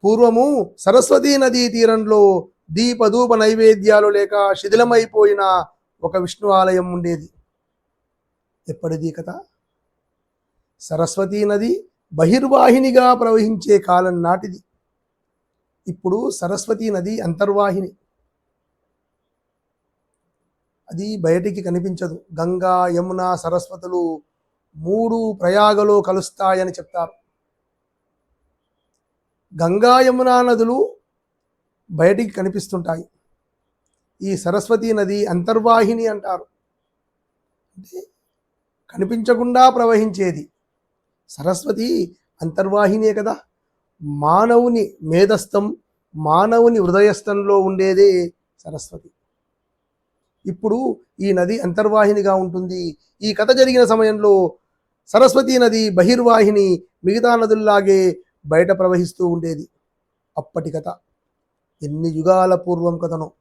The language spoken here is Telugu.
పూర్వము సరస్వతీ నదీ తీరంలో దీపధూప నైవేద్యాలు లేక శిథిలమైపోయిన ఒక విష్ణు ఆలయం ఉండేది. ఎప్పటిది కథ? సరస్వతీ నది బహిర్వాహినిగా ప్రవహించే కాలం నాటిది. ఇప్పుడు సరస్వతీ నది అంతర్వాహిని, అది బయటికి కనిపించదు. గంగా, యమున, సరస్వతులు మూడు ప్రయాగలో కలుస్తాయని చెప్తారు. గంగా, యమునా నదులు బయటికి కనిపిస్తుంటాయి. ఈ సరస్వతీ నది అంతర్వాహిని అంటారు. అంటే కనిపించకుండా ప్రవహించేది. సరస్వతి అంతర్వాహినే కదా. మానవుని మేధస్థం, మానవుని హృదయస్థంలో ఉండేదే సరస్వతి. ఇప్పుడు ఈ నది అంతర్వాహినిగా ఉంటుంది. ఈ కథ జరిగిన సమయంలో సరస్వతీ నది బహిర్వాహిని మిగతా నదుల్లాగే బయట ప్రవహిస్తూ ఉండేది. అప్పటి కథ ఎన్ని యుగాల పూర్వం కథనో.